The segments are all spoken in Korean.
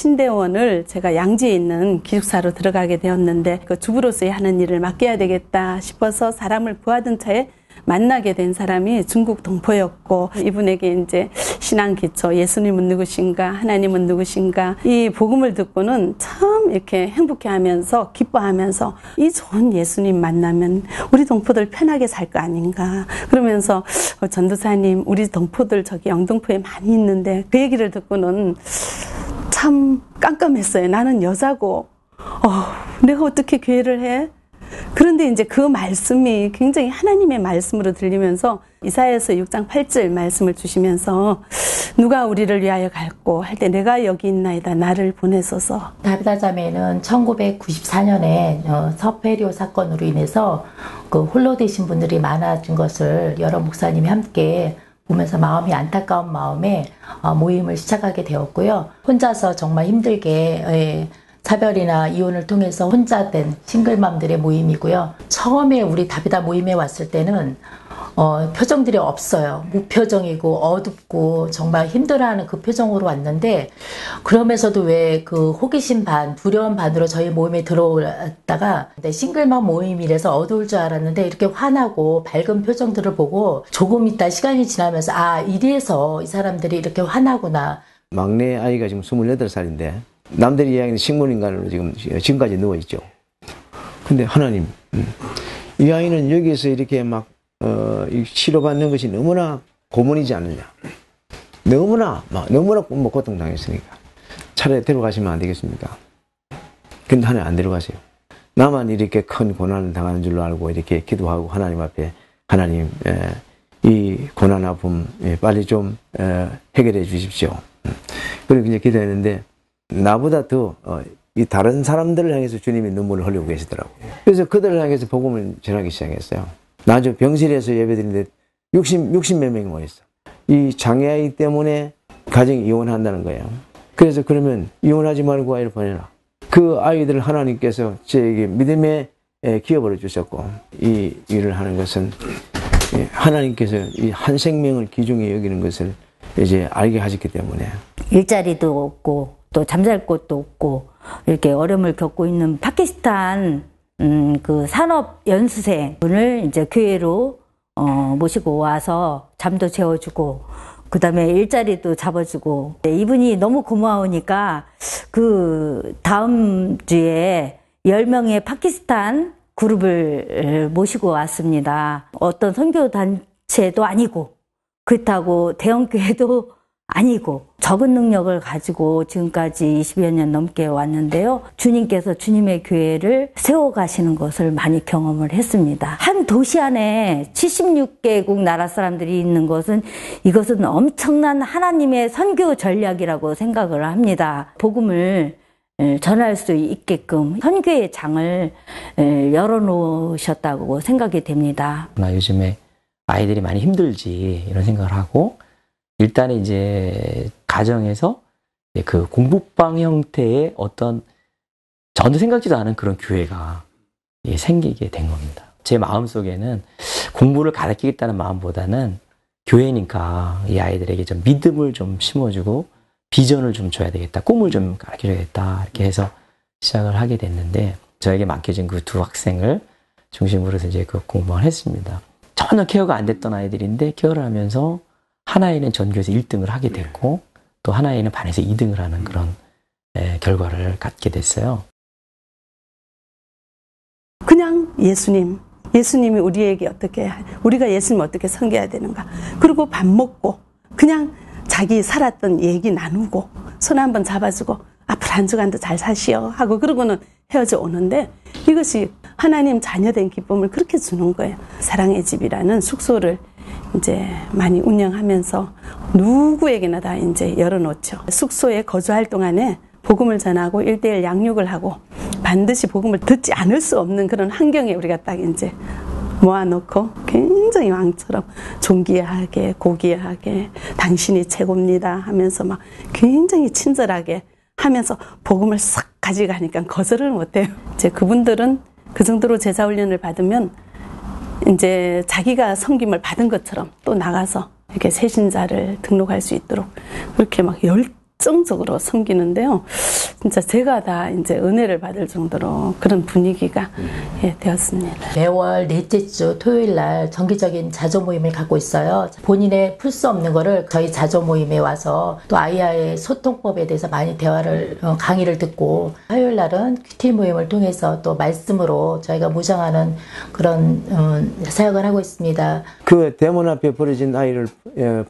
신대원을 제가 양지에 있는 기숙사로 들어가게 되었는데 그 주부로서의 하는 일을 맡겨야 되겠다 싶어서 사람을 구하던 차에 만나게 된 사람이 중국 동포였고, 이분에게 이제 신앙 기초, 예수님은 누구신가, 하나님은 누구신가, 이 복음을 듣고는 참 이렇게 행복해하면서 기뻐하면서 이 좋은 예수님 만나면 우리 동포들 편하게 살 거 아닌가 그러면서 전도사님 우리 동포들 저기 영등포에 많이 있는데, 그 얘기를 듣고는 참 깜깜했어요. 나는 여자고 내가 어떻게 교회를 해? 그런데 이제 그 말씀이 굉장히 하나님의 말씀으로 들리면서 이사야서 6장 8절 말씀을 주시면서 누가 우리를 위하여 갈고 할 때 내가 여기 있나이다 나를 보내소서. 다비다 자매는 1994년에 서페리오 사건으로 인해서 그 홀로 되신 분들이 많아진 것을 여러 목사님이 함께 보면서 마음이 안타까운 마음에 모임을 시작하게 되었고요. 혼자서 정말 힘들게 차별이나 이혼을 통해서 혼자 된 싱글맘들의 모임이고요. 처음에 우리 다비다 모임에 왔을 때는 표정들이 없어요. 무표정이고 어둡고 정말 힘들어하는 그 표정으로 왔는데, 그러면서도 왜 그 호기심 반, 두려움 반으로 저희 모임에 들어왔다가 싱글맘 모임이라서 어두울 줄 알았는데 이렇게 환하고 밝은 표정들을 보고 조금 있다 시간이 지나면서 이래서 이 사람들이 이렇게 환하구나. 막내 아이가 지금 28살인데 남들이 이야기하는 식물인간으로 지금까지 누워있죠. 근데 하나님, 이 아이는 여기에서 이렇게 막 치료받는 것이 너무나 고문이지 않느냐. 너무나 고통당했으니까 차라리 데려가시면 안 되겠습니까? 근데 하나님 안 데려가세요. 나만 이렇게 큰 고난을 당하는 줄로 알고 이렇게 기도하고 하나님 앞에, 하나님 이 고난 아픔 빨리 좀 해결해 주십시오. 그렇게 이제 기도했는데, 나보다 더 이 다른 사람들을 향해서 주님이 눈물을 흘리고 계시더라고요. 그래서 그들을 향해서 복음을 전하기 시작했어요. 나저 병실에서 예배드리는데 60몇 명이 모였어. 이 장애아이 때문에 가정이 이혼한다는 거예요. 그래서 그러면 이혼하지 말고 아이를 보내라. 그 아이들을 하나님께서 저에게 믿음의 기업으로 주셨고, 이 일을 하는 것은 하나님께서 이 한 생명을 귀중히 여기는 것을 이제 알게 하셨기 때문에. 일자리도 없고 또 잠잘 곳도 없고 이렇게 어려움을 겪고 있는 파키스탄 그 산업 연수생을 이제 교회로 모시고 와서 잠도 재워주고 그 다음에 일자리도 잡아주고, 이분이 너무 고마우니까 그 다음 주에 10명의 파키스탄 그룹을 모시고 왔습니다. 어떤 선교 단체도 아니고 그렇다고 대형교회도 아니고 적은 능력을 가지고 지금까지 20여 년 넘게 왔는데요. 주님께서 주님의 교회를 세워가시는 것을 많이 경험을 했습니다. 한 도시 안에 76개국 나라 사람들이 있는 것은, 이것은 엄청난 하나님의 선교 전략이라고 생각을 합니다. 복음을 전할 수 있게끔 선교의 장을 열어놓으셨다고 생각이 됩니다. 요즘에 아이들이 많이 힘들지 이런 생각을 하고, 일단 이제 가정에서 그 공부방 형태의 어떤 전혀 생각지도 않은 그런 교회가 생기게 된 겁니다. 제 마음속에는 공부를 가르치겠다는 마음보다는 교회니까 이 아이들에게 좀 믿음을 좀 심어주고 비전을 좀 줘야 되겠다, 꿈을 좀 가르쳐야겠다, 이렇게 해서 시작을 하게 됐는데, 저에게 맡겨진 그 두 학생을 중심으로 해서 이제 그 공부를 했습니다. 전혀 케어가 안 됐던 아이들인데 케어를 하면서 한 아이는 전교에서 1등을 하게 됐고, 또 한 아이는 반에서 2등을 하는 그런 결과를 갖게 됐어요. 그냥 예수님이 우리에게 우리가 예수님을 어떻게 섬겨야 되는가. 그리고 밥 먹고 그냥 자기 살았던 얘기 나누고 손 한번 잡아주고 앞으로 한 주간도 잘 사시오 하고 그러고는 헤어져 오는데, 이것이 하나님 자녀된 기쁨을 그렇게 주는 거예요. 사랑의 집이라는 숙소를 이제 많이 운영하면서 누구에게나 다 이제 열어놓죠. 숙소에 거주할 동안에 복음을 전하고 1:1 양육을 하고 반드시 복음을 듣지 않을 수 없는 그런 환경에 우리가 딱 이제 모아놓고 굉장히 왕처럼 존귀하게 고귀하게 당신이 최고입니다 하면서 막 굉장히 친절하게 하면서 복음을 싹 가져가니까 거절을 못해요. 이제 그분들은 그 정도로 제자 훈련을 받으면 이제 자기가 섬김을 받은 것처럼 또 나가서 이렇게 새신자를 등록할 수 있도록 그렇게 막 열정적으로 섬기는데요. 진짜 제가 다 이제 은혜를 받을 정도로 그런 분위기가 예, 되었습니다. 매월 넷째 주 토요일 날 정기적인 자조 모임을 갖고 있어요. 본인의 풀 수 없는 거를 저희 자조 모임에 와서 또 아이와의 소통법에 대해서 많이 대화를 강의를 듣고, 화요일 날은 큐티 모임을 통해서 또 말씀으로 저희가 무장하는 그런 사역을 하고 있습니다. 그 대문 앞에 버려진 아이를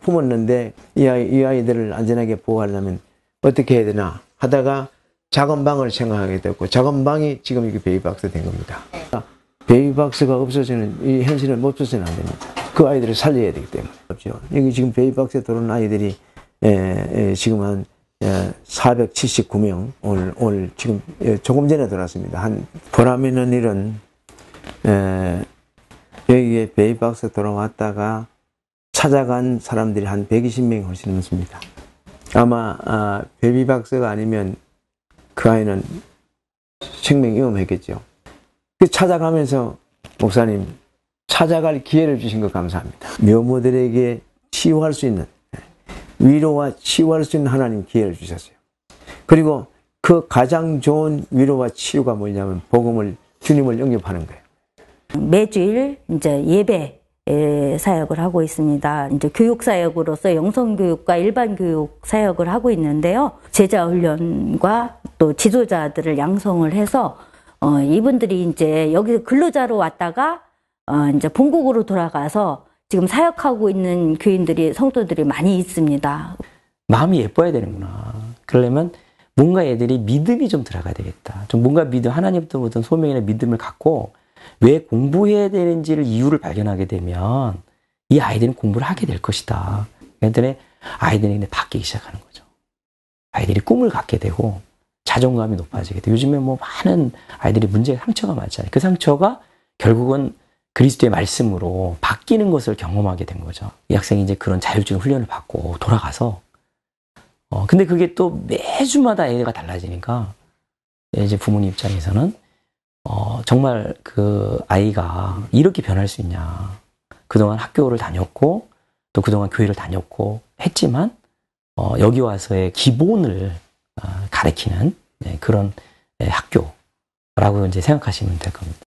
품었는데 이 아이들을 안전하게 보호하려면 어떻게 해야 되나 하다가 작은 방을 생각하게 됐고, 작은 방이 지금 이게 베이비박스 된 겁니다. 베이비박스가 없어지는 이 현실을 못 쫓아서는 안 됩니다. 그 아이들을 살려야 되기 때문에. 여기 지금 베이비박스에 들어온 아이들이 지금 한 479명 오늘 지금 조금 전에 들어왔습니다. 한 보람 있는 일은 여기에 베이비박스 들어왔다가 찾아간 사람들이 한 120명이 훨씬 넘습니다. 아마 베이비박스가 아니면 그 아이는 생명이 위험했겠죠. 그 찾아가면서 목사님 찾아갈 기회를 주신 것 감사합니다. 묘모들에게 치유할 수 있는, 위로와 치유할 수 있는 하나님 기회를 주셨어요. 그리고 그 가장 좋은 위로와 치유가 뭐냐면 복음을, 주님을 영접하는 거예요. 매주일 이제 예배 사역을 하고 있습니다. 이제 교육 사역으로서 영성 교육과 일반 교육 사역을 하고 있는데요. 제자 훈련과 또 지도자들을 양성을 해서 이분들이 이제 여기 근로자로 왔다가 이제 본국으로 돌아가서 지금 사역하고 있는 교인들이, 성도들이 많이 있습니다. 마음이 예뻐야 되는구나. 그러려면 뭔가 애들이 믿음이 좀 들어가야 되겠다. 좀 뭔가 믿음, 하나님부터 어떤 소명이나 믿음을 갖고 왜 공부해야 되는지를 이유를 발견하게 되면 이 아이들은 공부를 하게 될 것이다. 그랬더니 아이들이 바뀌기 시작하는 거죠. 아이들이 꿈을 갖게 되고 자존감이 높아지게 돼요. 요즘에 뭐 많은 아이들이 상처가 많잖아요. 그 상처가 결국은 그리스도의 말씀으로 바뀌는 것을 경험하게 된 거죠. 이 학생이 이제 그런 자율적인 훈련을 받고 돌아가서 근데 그게 또 매주마다 애가 달라지니까 이제 부모님 입장에서는 정말 그 아이가 이렇게 변할 수 있냐. 그동안 학교를 다녔고 또 그동안 교회를 다녔고 했지만 여기 와서의 기본을 가르치는 그런 학교라고 이제 생각하시면 될 겁니다.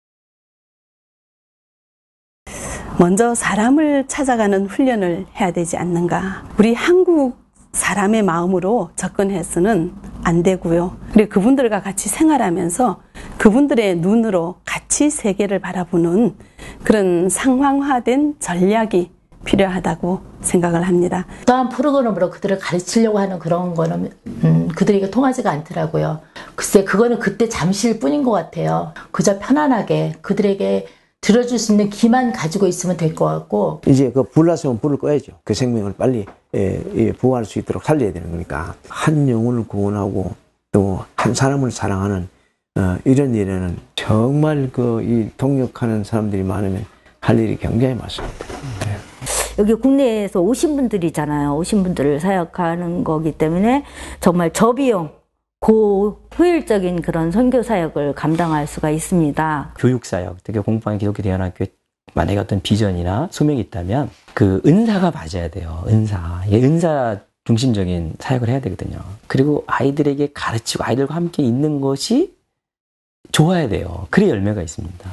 먼저 사람을 찾아가는 훈련을 해야 되지 않는가. 우리 한국 사람의 마음으로 접근해서는 안 되고요. 그리고 그분들과 같이 생활하면서 그분들의 눈으로 같이 세계를 바라보는 그런 상황화된 전략이 필요하다고 생각을 합니다. 어떠한 프로그램으로 그들을 가르치려고 하는 그런 거는 그들에게 통하지가 않더라고요. 글쎄 그거는 그때 잠시일 뿐인 것 같아요. 그저 편안하게 그들에게 들어줄 수 있는 기만 가지고 있으면 될 것 같고, 이제 그 불났으면 불을 꺼야죠. 그 생명을 빨리 부활할 수 있도록 살려야 되는 거니까 한 영혼을 구원하고 또 한 사람을 사랑하는 이런 일에는 정말 이 동력하는 사람들이 많으면 할 일이 굉장히 많습니다. 여기 국내에서 오신 분들이잖아요. 오신 분들을 사역하는 거기 때문에 정말 저비용 고효율적인 그런 선교 사역을 감당할 수가 있습니다. 교육 사역, 특히 공부하는 기독교 대안학교에 만약에 어떤 비전이나 소명이 있다면 그 은사가 맞아야 돼요. 은사 중심적인 사역을 해야 되거든요. 그리고 아이들에게 가르치고 아이들과 함께 있는 것이 좋아야 돼요. 그래 열매가 있습니다.